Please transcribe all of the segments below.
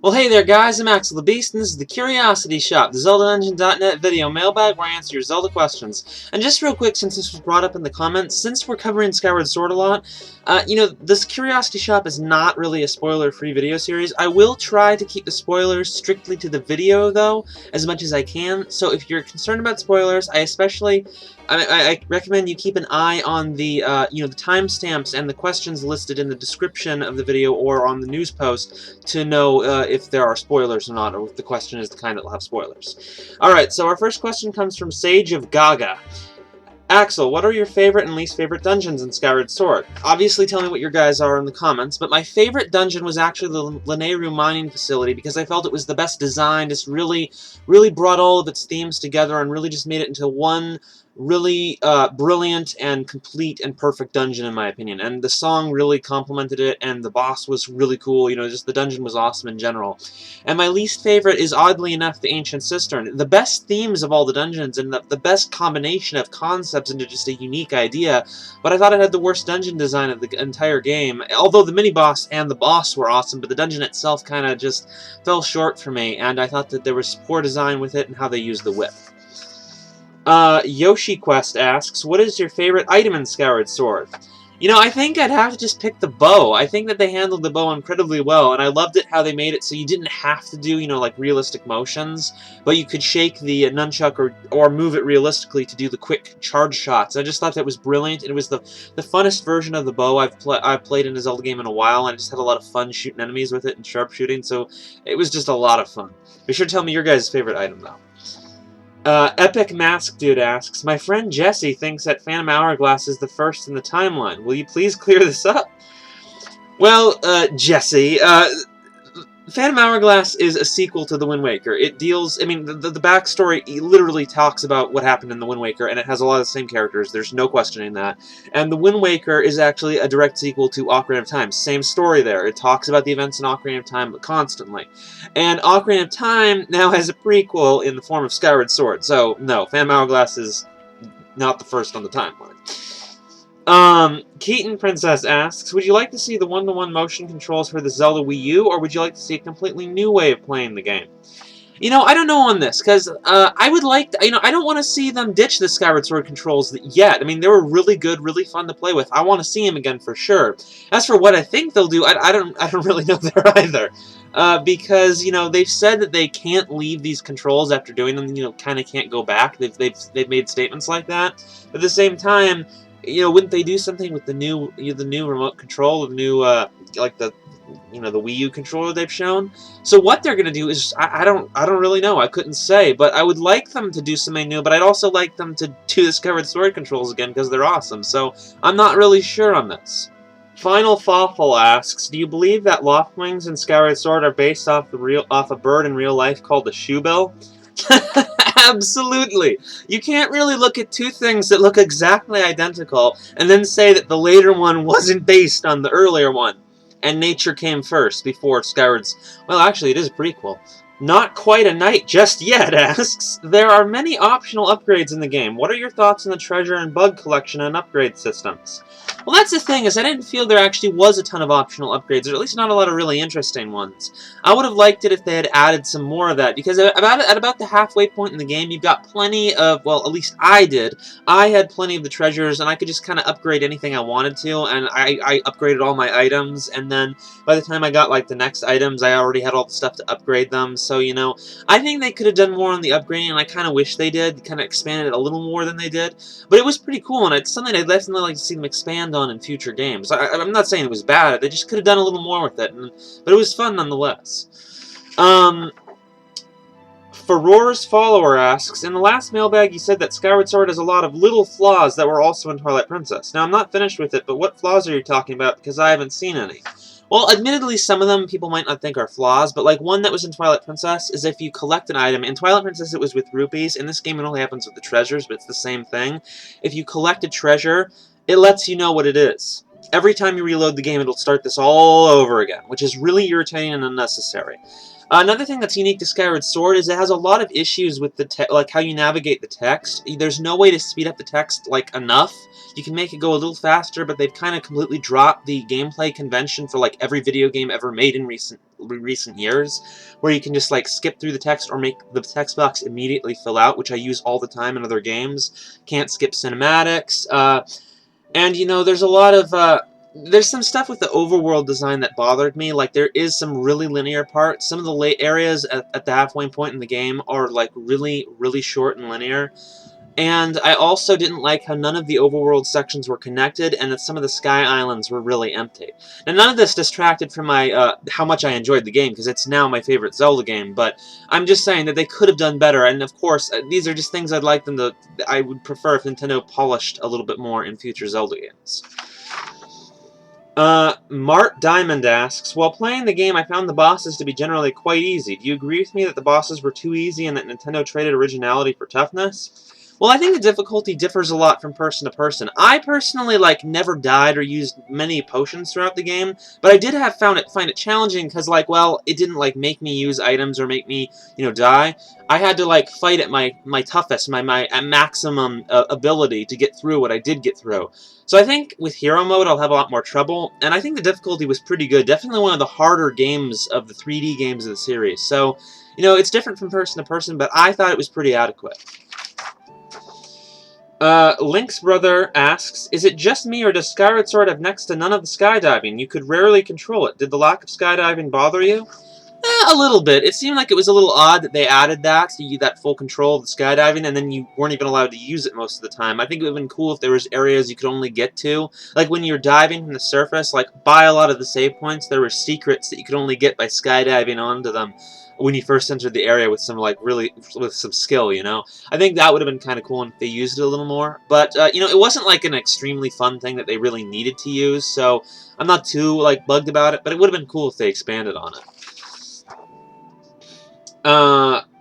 Well, hey there guys, I'm Axel the Beast, and this is the Curiosity Shop, the ZeldaDungeon.net video mailbag where I answer your Zelda questions. And just real quick, since this was brought up in the comments, since we're covering Skyward Sword a lot, this Curiosity Shop is not really a spoiler-free video series. I will try to keep the spoilers strictly to the video, though, as much as I can. So if you're concerned about spoilers, I recommend you keep an eye on the, the timestamps and the questions listed in the description of the video or on the news post to know if there are spoilers or not, or if the question is the kind that will have spoilers. Alright, so our first question comes from Sage of Gaga. Axel, what are your favorite and least favorite dungeons in Skyward Sword? Obviously tell me what your guys are in the comments, but my favorite dungeon was actually the Lanayru mining facility because I felt it was the best designed. It's really brought all of its themes together and really just made it into one really brilliant and complete and perfect dungeon in my opinion. And the song really complemented it, and the boss was really cool. Just the dungeon was awesome in general. And my least favorite is, oddly enough, the Ancient Cistern. The best themes of all the dungeons and the best combination of concepts into just a unique idea, but I thought it had the worst dungeon design of the entire game. Although the mini-boss and the boss were awesome, but the dungeon itself kind of just fell short for me, and I thought that there was poor design with it and how they used the whip. Yoshi Quest asks, what is your favorite item in Skyward Sword? I think I'd have to just pick the bow. I think that they handled the bow incredibly well, and I loved it how they made it so you didn't have to do, like realistic motions, but you could shake the nunchuck or move it realistically to do the quick charge shots. I just thought that was brilliant, and it was the funnest version of the bow I've played in a Zelda game in a while, and I just had a lot of fun shooting enemies with it and sharpshooting, so it was just a lot of fun. Be sure to tell me your guys' favorite item, though. Epic Mask Dude asks, my friend Jesse thinks that Phantom Hourglass is the first in the timeline. Will you please clear this up? Well, Jesse, Phantom Hourglass is a sequel to The Wind Waker. It deals, the backstory literally talks about what happened in The Wind Waker, and it has a lot of the same characters, there's no questioning that. And The Wind Waker is actually a direct sequel to Ocarina of Time. Same story there. It talks about the events in Ocarina of Time, but constantly. And Ocarina of Time now has a prequel in the form of Skyward Sword, so no, Phantom Hourglass is not the first on the timeline. Keaton Princess asks, would you like to see the one-to-one motion controls for the Zelda Wii U, or would you like to see a completely new way of playing the game? I don't know on this, because I would like to, I don't want to see them ditch the Skyward Sword controls yet. They were really good, really fun to play with. I want to see them again for sure. As for what I think they'll do, I don't really know there either. Because, they've said that they can't leave these controls after doing them, kind of can't go back. They've made statements like that. But at the same time, wouldn't they do something with the new remote control, the new the Wii U controller they've shown? So what they're gonna do is I don't really know. I couldn't say, but I would like them to do something new. But I'd also like them to do the Skyward Sword controls again because they're awesome. So I'm not really sure on this. Final Fawful asks, do you believe that Loftwings in Skyward Sword are based off a bird in real life called the Shoebill? Absolutely. You can't really look at two things that look exactly identical and then say that the later one wasn't based on the earlier one. And nature came first before Skyward's... Well, actually, it is a prequel. Not quite a knight just yet asks, there are many optional upgrades in the game. What are your thoughts on the treasure and bug collection and upgrade systems? Well, that's the thing, is I didn't feel there actually was a ton of optional upgrades, or at least not a lot of really interesting ones. I would have liked it if they had added some more of that, because at about the halfway point in the game, you've got plenty of, well, at least I did. I had plenty of the treasures, and I could just kind of upgrade anything I wanted to, and I upgraded all my items, and then by the time I got, the next items, I already had all the stuff to upgrade them, so, I think they could have done more on the upgrading, and I kind of wish they did, kind of expanded it a little more than they did, but it was pretty cool, and it's something I'd definitely like to see them expand on in future games. I'm not saying it was bad, they just could have done a little more with it, but it was fun nonetheless. Farore's Follower asks, in the last mailbag you said that Skyward Sword has a lot of little flaws that were also in Twilight Princess. Now I'm not finished with it, but what flaws are you talking about, because I haven't seen any? Well, admittedly, some of them people might not think are flaws, but one that was in Twilight Princess is if you collect an item. In Twilight Princess it was with rupees. In this game it only happens with the treasures, but it's the same thing. If you collect a treasure, it lets you know what it is. every time you reload the game, it'll start this all over again, which is really irritating and unnecessary. Another thing that's unique to Skyward Sword is it has a lot of issues with the like how you navigate the text. There's no way to speed up the text like enough. You can make it go a little faster, but they've kind of completely dropped the gameplay convention for like every video game ever made in recent years, where you can just like skip through the text or make the text box immediately fill out, which I use all the time in other games. Can't skip cinematics, and you know there's a lot of there's some stuff with the overworld design that bothered me. Like, there is some really linear parts. Some of the late areas at the halfway point in the game are, like, really, really short and linear. And I also didn't like how none of the overworld sections were connected, and that some of the sky islands were really empty. And none of this distracted from my how much I enjoyed the game, because it's now my favorite Zelda game. But I'm just saying that they could have done better. And of course, these are just things I'd like them to. I would prefer if Nintendo polished a little bit more in future Zelda games. Mart Diamond asks, while playing the game, I found the bosses to be generally quite easy. Do you agree with me that the bosses were too easy and that Nintendo traded originality for toughness? Well, I think the difficulty differs a lot from person to person. I personally, like, never died or used many potions throughout the game, but I did find it challenging because, like, well, it didn't, like, make me use items or make me, you know, die. I had to, like, fight at my toughest, my maximum ability to get through what I did get through. So I think with Hero Mode I'll have a lot more trouble, and I think the difficulty was pretty good. Definitely one of the harder games of the 3D games of the series. So, you know, it's different from person to person, but I thought it was pretty adequate. Link's brother asks, is it just me or does Skyward Sword have next to none of the skydiving? You could rarely control it. Did the lack of skydiving bother you? A little bit. It seemed like it was a little odd that they added that, so you that full control of the skydiving, and then you weren't even allowed to use it most of the time. I think it would have been cool if there was areas you could only get to. Like when you're diving from the surface, like by a lot of the save points, there were secrets that you could only get by skydiving onto them when you first entered the area with some, like, really, with some skill, you know? I think that would have been kind of cool if they used it a little more. But, you know, it wasn't, like, an extremely fun thing that they really needed to use, so I'm not too, like, bugged about it, but it would have been cool if they expanded on it.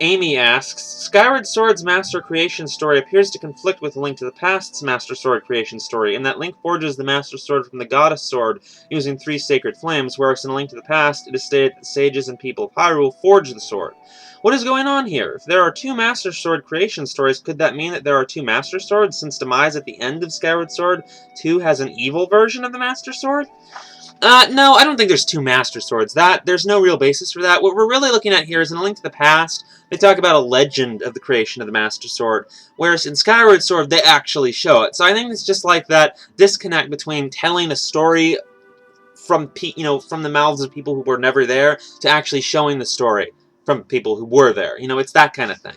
Amy asks, Skyward Sword's Master Creation story appears to conflict with Link to the Past's Master Sword creation story, in that Link forges the Master Sword from the Goddess Sword using 3 sacred flames, whereas in A Link to the Past, it is stated that the sages and people of Hyrule forged the sword. What is going on here? If there are 2 Master Sword creation stories, could that mean that there are 2 Master Swords, since Demise at the end of Skyward Sword 2 has an evil version of the Master Sword? No, I don't think there's 2 Master Swords. There's no real basis for that. What we're really looking at here is in A Link to the Past, they talk about a legend of the creation of the Master Sword, whereas in Skyward Sword, they actually show it. So I think it's just like that disconnect between telling a story from the mouths of people who were never there to actually showing the story from people who were there. You know, it's that kind of thing.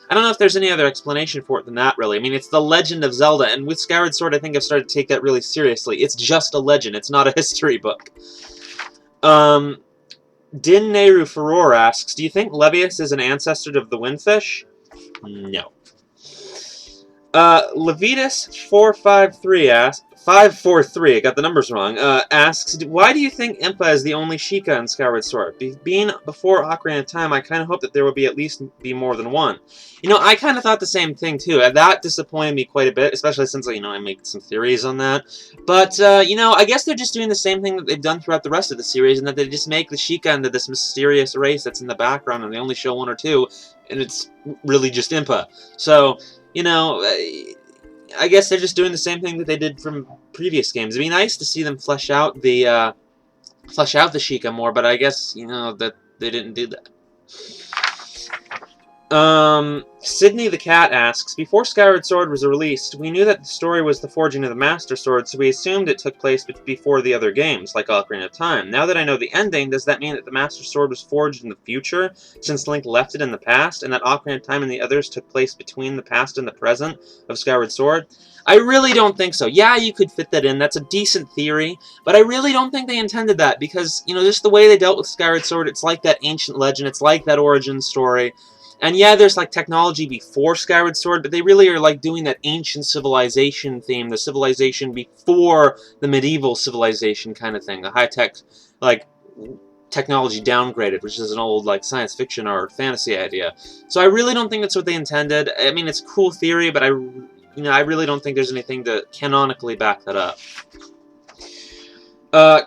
I don't know if there's any other explanation for it than that, really. I mean, it's the legend of Zelda, and with Skyward Sword, I think I've started to take that really seriously. It's just a legend. It's not a history book. Din Nehru Furor asks, do you think Levias is an ancestor of the Windfish? No. Levitas453 asks, 543, I got the numbers wrong, asks, why do you think Impa is the only Sheikah in Skyward Sword? Being before Ocarina of Time, I kind of hoped that there would be at least more than one. You know, I kind of thought the same thing, too. That disappointed me quite a bit, especially since, you know, I make some theories on that. But, you know, I guess they're just doing the same thing that they've done throughout the rest of the series, and that they just make the Sheikah into this mysterious race that's in the background, and they only show 1 or 2, and it's really just Impa. So, you know, I guess they're just doing the same thing that they did from previous games. It'd be nice to see them flesh out the Sheikah more, but I guess, you know, that they didn't do that. Sydney the Cat asks, before Skyward Sword was released, we knew that the story was the forging of the Master Sword, so we assumed it took place before the other games, like Ocarina of Time. Now that I know the ending, does that mean that the Master Sword was forged in the future, since Link left it in the past, and that Ocarina of Time and the others took place between the past and the present of Skyward Sword? I really don't think so. Yeah, you could fit that in. That's a decent theory, but I really don't think they intended that, because, you know, just the way they dealt with Skyward Sword, it's like that ancient legend, it's like that origin story. And yeah, there's, like, technology before Skyward Sword, but they really are, like, doing that ancient civilization theme, the civilization before the medieval civilization kind of thing, the high-tech, like, technology downgraded, which is an old, like, science fiction or fantasy idea. So I really don't think that's what they intended. I mean, it's a cool theory, but I really don't think there's anything to canonically back that up.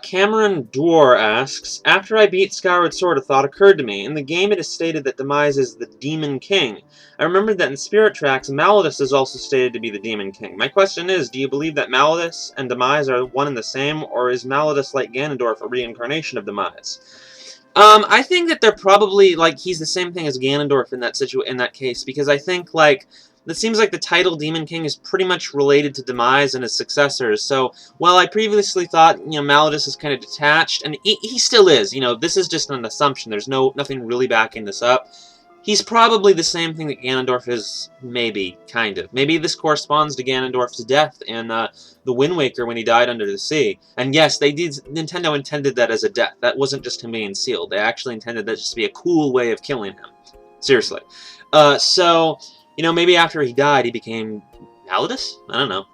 Cameron Dwar asks, after I beat Skyward Sword, a thought occurred to me. In the game it is stated that Demise is the Demon King. I remembered that in Spirit Tracks, Malladus is also stated to be the Demon King. My question is, do you believe that Malladus and Demise are one and the same, or is Malladus, like Ganondorf, a reincarnation of Demise? I think that they're probably, like, he's the same thing as Ganondorf in that case, because I think, like, it seems like the title Demon King is pretty much related to Demise and his successors, so while I previously thought, you know, Malladus is kind of detached, and he still is, you know, this is just an assumption, there's nothing really backing this up. He's probably the same thing that Ganondorf is, maybe, kind of. Maybe this corresponds to Ganondorf's death in the Wind Waker when he died under the sea. And yes, Nintendo intended that as a death. That wasn't just him being sealed. They actually intended that just to be a cool way of killing him. Seriously. So, you know, maybe after he died, he became Malladus? I don't know.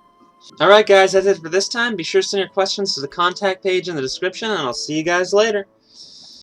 Alright guys, that's it for this time. Be sure to send your questions to the contact page in the description, and I'll see you guys later.